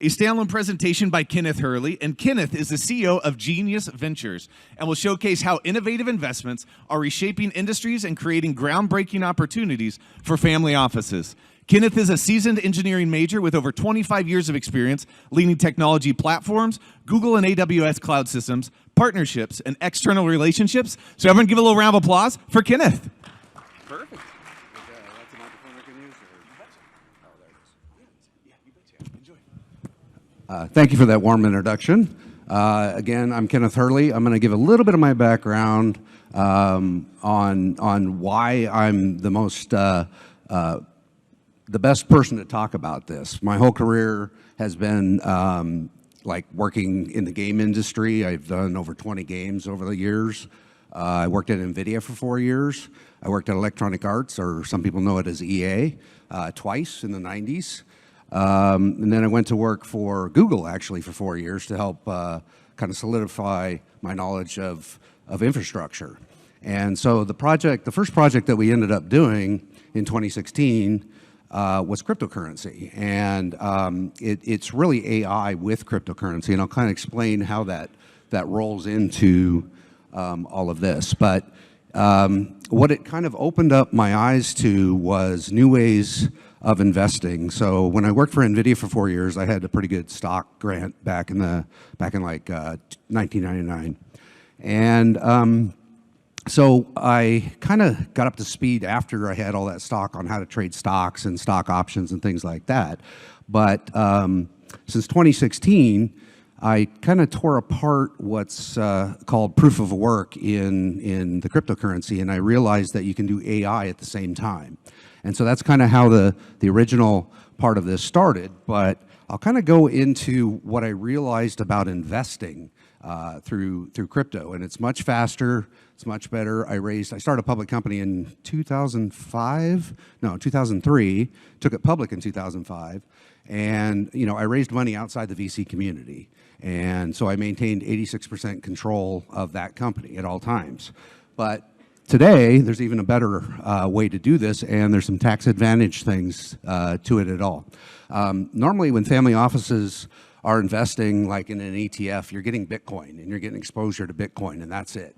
A standalone presentation by Kenneth Hurley, and Kenneth is the CEO of GNUS Ventures and will showcase how innovative investments are reshaping industries and creating groundbreaking opportunities for family offices. Kenneth is a seasoned engineering major with over 25 years of experience leading technology platforms, Google and AWS cloud systems, partnerships, and external relationships. So everyone give a little round of applause for Kenneth. Perfect. That's a microphone I can use? Oh, there it is. Yeah, you betcha. Enjoy. Thank you for that warm introduction. Again, I'm Kenneth Hurley. I'm going to give a little bit of my background on why I'm the best person to talk about this. My whole career has been like working in the game industry. I've done over 20 games over the years. I worked at NVIDIA for 4 years. I worked at Electronic Arts, or some people know it as EA, twice in the 90s. And then I went to work for Google, actually, for 4 years to help kind of solidify my knowledge of infrastructure. And so the first project that we ended up doing in 2016 was cryptocurrency. And it's really AI with cryptocurrency, and I'll kind of explain how that rolls into all of this. But what it kind of opened up my eyes to was new ways of investing. So when I worked for NVIDIA for 4 years, I had a pretty good stock grant back in like 1999. And so I kind of got up to speed after I had all that stock on how to trade stocks and stock options and things like that. But since 2016, I kind of tore apart what's called proof of work in the cryptocurrency, and I realized that you can do AI at the same time. And so that's kind of how the original part of this started. But I'll kind of go into what I realized about investing through crypto, and it's much faster. It's much better. I started a public company in 2003, took it public in 2005, and I raised money outside the VC community. And so I maintained 86% control of that company at all times. But today, there's even a better way to do this, and there's some tax advantage things to it at all. Normally, when family offices are investing like in an ETF, you're getting Bitcoin, and you're getting exposure to Bitcoin, and that's it.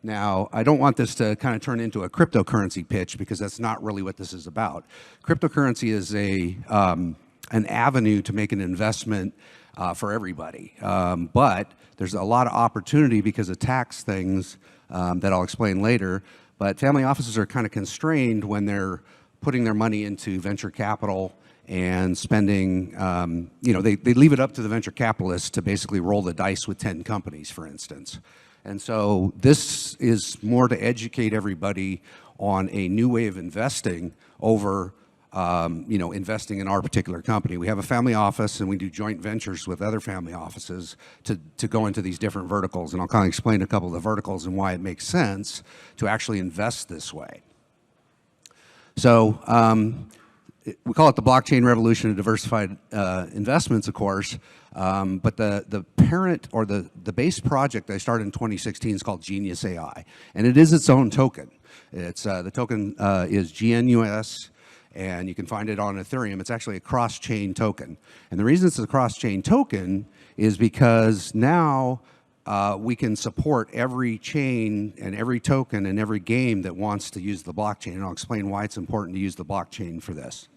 Now, I don't want this to kind of turn into a cryptocurrency pitch, because that's not really what this is about. Cryptocurrency is an avenue to make an investment for everybody. But there's a lot of opportunity because of tax things that I'll explain later. But family offices are kind of constrained when they're putting their money into venture capital and spending, they leave it up to the venture capitalists to basically roll the dice with 10 companies, for instance. And so this is more to educate everybody on a new way of investing over investing in our particular company. We have a family office, and we do joint ventures with other family offices to go into these different verticals. And I'll kind of explain a couple of the verticals and why it makes sense to actually invest this way. So we call it the blockchain revolution of diversified investments, of course. But the parent, or the base project I started in 2016 is called GNUS.ai, and it is its own token. It's the token is GNUS. And you can find it on Ethereum. It's actually a cross-chain token. And the reason it's a cross-chain token is because now we can support every chain and every token and every game that wants to use the blockchain. And I'll explain why it's important to use the blockchain for this.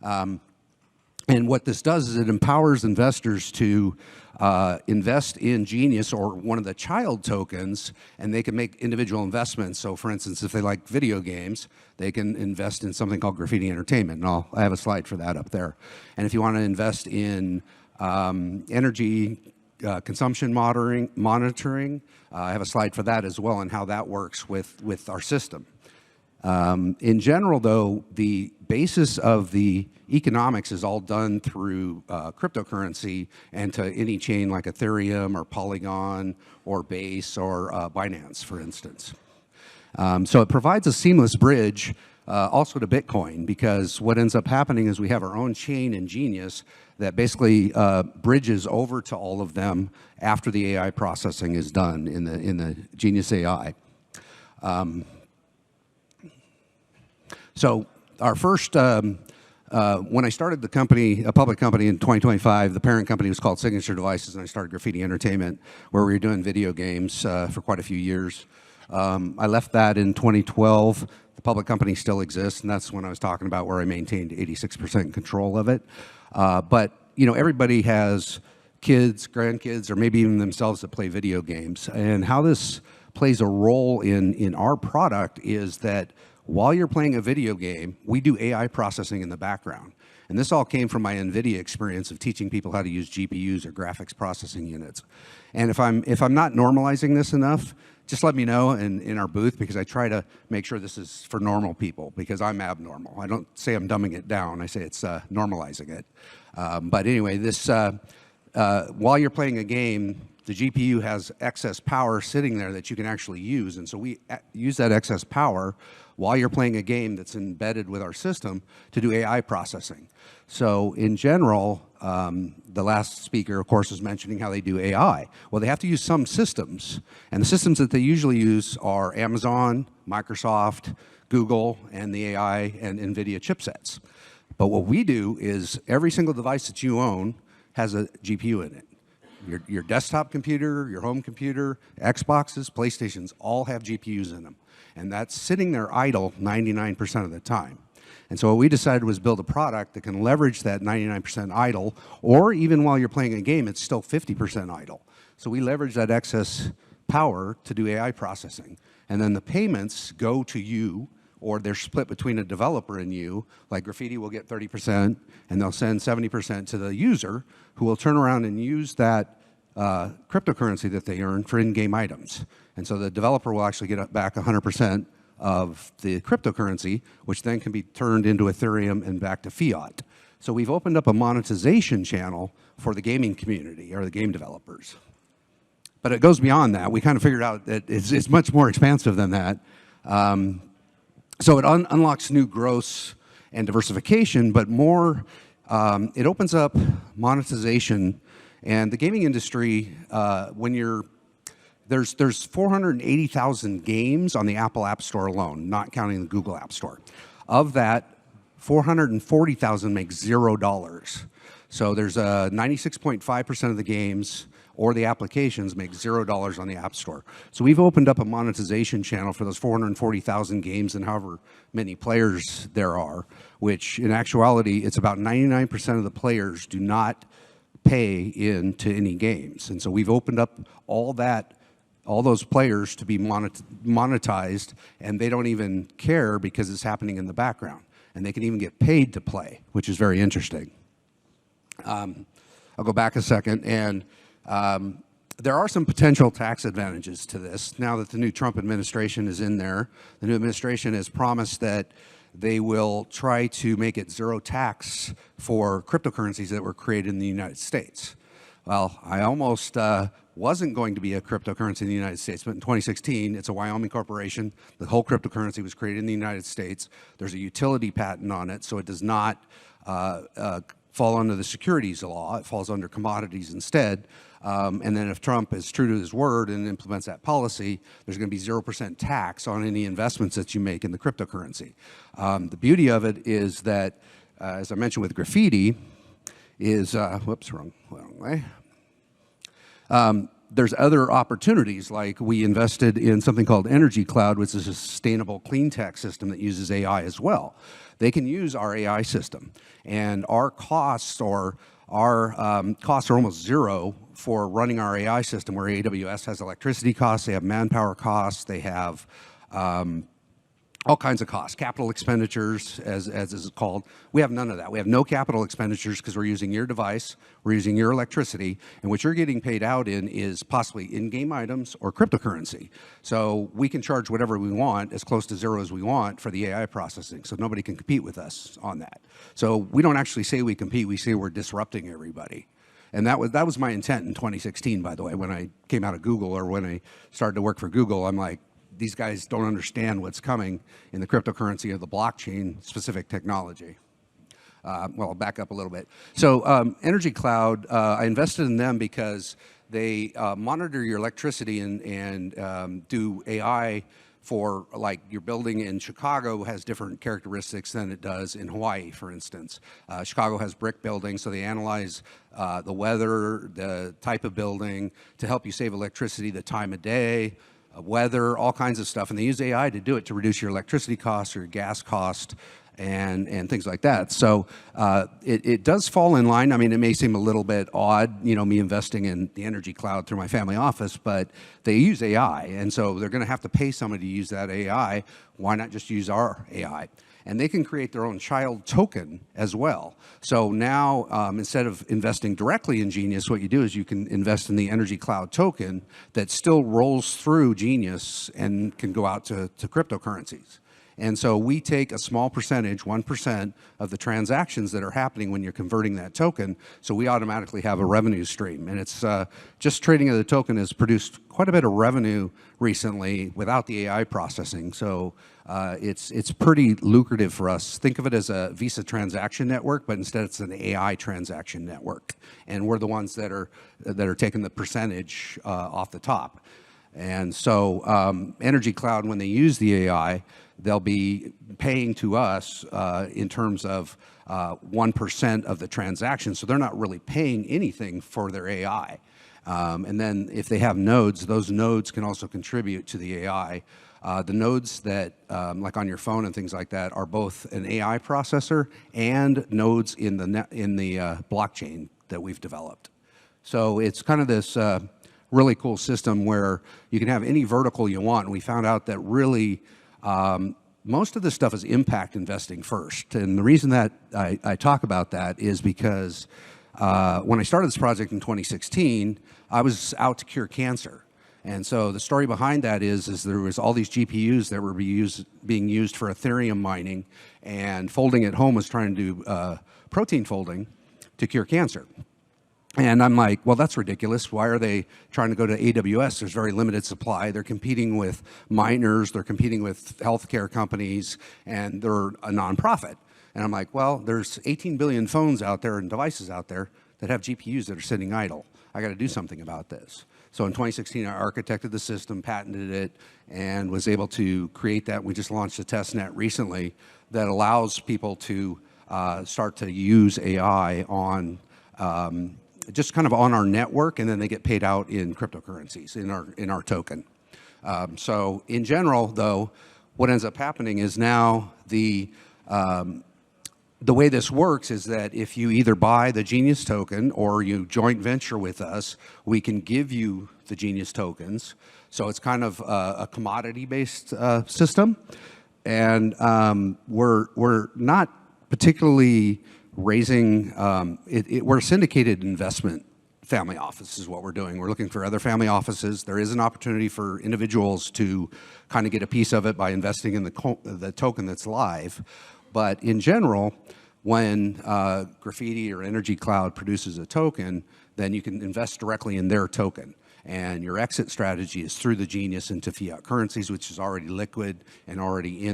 And what this does is it empowers investors to invest in Genius, or one of the child tokens, and they can make individual investments. So for instance, if they like video games, they can invest in something called Graffiti Entertainment. And I have a slide for that up there. And if you want to invest in energy consumption monitoring, I have a slide for that as well, and how that works with our system. In general, though, the basis of the economics is all done through cryptocurrency and to any chain like Ethereum or Polygon or Base or Binance, for instance. So it provides a seamless bridge also to Bitcoin, because what ends up happening is we have our own chain in Genius that basically bridges over to all of them after the AI processing is done in the GNUS.ai. So our first when I started the company, a public company in 2025, the parent company was called Signature Devices, and I started Graffiti Entertainment, where we were doing video games for quite a few years. I left that in 2012. The public company still exists, and that's when I was talking about where I maintained 86% control of it. But everybody has kids, grandkids, or maybe even themselves that play video games. And how this plays a role in our product is that while you're playing a video game, we do AI processing in the background. And this all came from my NVIDIA experience of teaching people how to use GPUs or graphics processing units. And if I'm not normalizing this enough, just let me know in our booth, because I try to make sure this is for normal people, because I'm abnormal. I don't say I'm dumbing it down. I say it's normalizing it. But anyway, this while you're playing a game, the GPU has excess power sitting there that you can actually use. And so we use that excess power while you're playing a game that's embedded with our system to do AI processing. So in general, the last speaker, of course, was mentioning how they do AI. Well, they have to use some systems. And the systems that they usually use are Amazon, Microsoft, Google, and the AI and NVIDIA chipsets. But what we do is every single device that you own has a GPU in it. Your desktop computer, your home computer, Xboxes, PlayStations, all have GPUs in them. And that's sitting there idle 99% of the time. And so what we decided was build a product that can leverage that 99% idle, or even while you're playing a game, it's still 50% idle. So we leverage that excess power to do AI processing. And then the payments go to you, or they're split between a developer and you. Like Graffiti will get 30%, and they'll send 70% to the user, who will turn around and use that cryptocurrency that they earn for in-game items. And so the developer will actually get back 100% of the cryptocurrency, which then can be turned into Ethereum and back to fiat. So we've opened up a monetization channel for the gaming community, or the game developers. But it goes beyond that. We kind of figured out that it's much more expansive than that. So it unlocks new growth and diversification, but more, it opens up monetization. And the gaming industry, there's 480,000 games on the Apple App Store alone, not counting the Google App Store. Of that, 440,000 make $0. So there's 96.5% of the games or the applications make $0 on the App Store. So we've opened up a monetization channel for those 440,000 games and however many players there are, which in actuality, it's about 99% of the players do not pay into any games. And so we've opened up all those players to be monetized, and they don't even care because it's happening in the background. And they can even get paid to play, which is very interesting. I'll go back a second, and there are some potential tax advantages to this. Now that the new Trump administration is in there, the new administration has promised that they will try to make it zero tax for cryptocurrencies that were created in the United States. Well, I almost wasn't going to be a cryptocurrency in the United States, but in 2016, it's a Wyoming corporation. The whole cryptocurrency was created in the United States. There's a utility patent on it, so it does not fall under the securities law. It falls under commodities instead. And then if Trump is true to his word and implements that policy, there's going to be 0% tax on any investments that you make in the cryptocurrency. The beauty of it is that, as I mentioned with Graffiti, is, whoops, wrong way. There's other opportunities, like we invested in something called Energy Cloud, which is a sustainable clean tech system that uses AI as well. They can use our AI system, and our costs are almost zero for running our AI system, where AWS has electricity costs, they have manpower costs, they have all kinds of costs, capital expenditures, as is called. We have none of that. We have no capital expenditures because we're using your device, we're using your electricity, and what you're getting paid out in is possibly in-game items or cryptocurrency. So we can charge whatever we want, as close to zero as we want, for the AI processing, so nobody can compete with us on that. So we don't actually say we compete, we say we're disrupting everybody. And that was my intent in 2016, by the way, when I came out of Google, or when I started to work for Google. I'm like, these guys don't understand what's coming in the cryptocurrency or the blockchain-specific technology. Well, I'll back up a little bit. So Energy Cloud, I invested in them because they monitor your electricity and do AI for, like, your building in Chicago has different characteristics than it does in Hawaii, for instance. Chicago has brick buildings, so they analyze the weather, the type of building, to help you save electricity, the time of day, weather, all kinds of stuff. And they use AI to do it, to reduce your electricity costs or your gas cost and things like that. So it does fall in line. I mean, it may seem a little bit odd, me investing in the energy cloud through my family office, but they use AI. And so they're going to have to pay somebody to use that AI. Why not just use our AI? And they can create their own child token as well. So now, instead of investing directly in Genius, what you do is you can invest in the Energy Cloud token that still rolls through Genius and can go out to cryptocurrencies. And so we take a small percentage, 1% of the transactions that are happening when you're converting that token, so we automatically have a revenue stream. And it's just trading of the token has produced quite a bit of revenue recently without the AI processing. So it's pretty lucrative for us. Think of it as a Visa transaction network, but instead it's an AI transaction network. And we're the ones that are taking the percentage off the top. And so Energy Cloud, when they use the AI, they'll be paying to us in terms of 1% of the transaction. So they're not really paying anything for their AI. And then if they have nodes, those nodes can also contribute to the AI. The nodes that, like on your phone and things like that, are both an AI processor and nodes in the blockchain that we've developed. So it's kind of this really cool system where you can have any vertical you want. And we found out that really most of this stuff is impact investing first. And the reason that I talk about that is because when I started this project in 2016, I was out to cure cancer. And so the story behind that is there was all these GPUs that were being used for Ethereum mining, and Folding at home was trying to do protein folding to cure cancer. And I'm like, well, that's ridiculous. Why are they trying to go to AWS? There's very limited supply. They're competing with miners. They're competing with healthcare companies, and they're a nonprofit. And I'm like, well, there's 18 billion phones out there and devices out there that have GPUs that are sitting idle. I got to do something about this. So in 2016, I architected the system, patented it, and was able to create that. We just launched a test net recently that allows people to start to use AI on just kind of on our network, and then they get paid out in cryptocurrencies in our token. So in general, though, what ends up happening is now the way this works is that if you either buy the Genius token or you joint venture with us, we can give you the Genius tokens. So it's kind of a commodity-based system, and we're not particularly raising, we're a syndicated investment family office is what we're doing. We're looking for other family offices. There is an opportunity for individuals to kind of get a piece of it by investing in the token that's live. But in general, when Graffiti or Energy Cloud produces a token, then you can invest directly in their token. And your exit strategy is through the Genius into fiat currencies, which is already liquid and already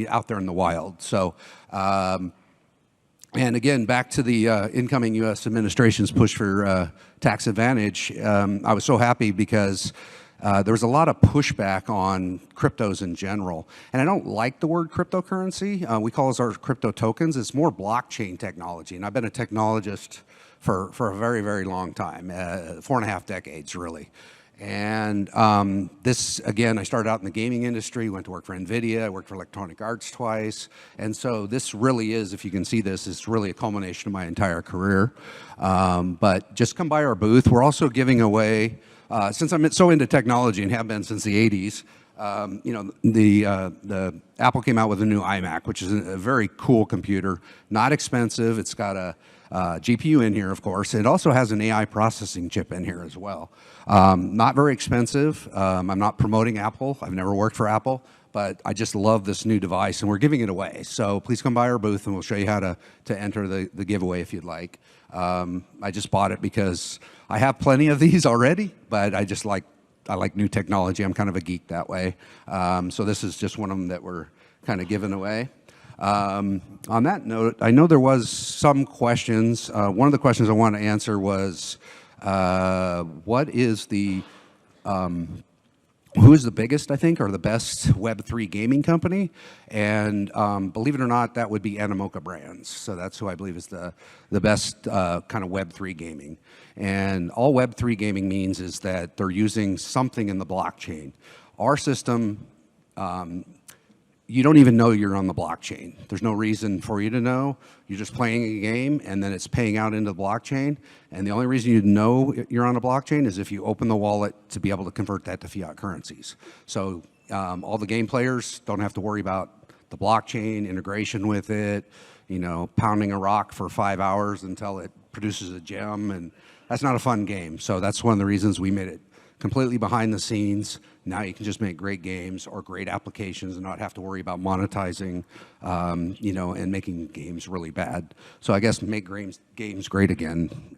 out there in the wild. So, and again, back to the incoming U.S. administration's push for tax advantage, I was so happy because there was a lot of pushback on cryptos in general. And I don't like the word cryptocurrency. We call ours crypto tokens. It's more blockchain technology. And I've been a technologist for a very, very long time, 4.5 decades, really. And this, again, I started out in the gaming industry, went to work for NVIDIA, I worked for Electronic Arts twice. And so this really is, if you can see this, it's really a culmination of my entire career. But just come by our booth. We're also giving away, since I'm so into technology and have been since the 80s, the Apple came out with a new iMac, which is a very cool computer, not expensive. It's got a GPU in here, of course. It also has an AI processing chip in here as well. Not very expensive. I'm not promoting Apple. I've never worked for Apple, but I just love this new device, and we're giving it away. So please come by our booth, and we'll show you how to enter the giveaway if you'd like. I just bought it because I have plenty of these already, but I like new technology. I'm kind of a geek that way. So this is just one of them that we're kind of giving away. On that note, I know there was some questions. One of the questions I want to answer was, what is the who is the biggest, I think, or the best Web3 gaming company. And believe it or not, that would be Animoca Brands. So that's who I believe is the best kind of Web3 gaming. And all Web3 gaming means is that they're using something in the blockchain. Our system, you don't even know you're on the blockchain. There's no reason for you to know. You're just playing a game, and then it's paying out into the blockchain. And the only reason you know you're on a blockchain is if you open the wallet to be able to convert that to fiat currencies. So all the game players don't have to worry about the blockchain, integration with it, pounding a rock for 5 hours until it produces a gem. And that's not a fun game. So that's one of the reasons we made it completely behind the scenes. Now you can just make great games or great applications and not have to worry about monetizing, and making games really bad. So I guess make games great again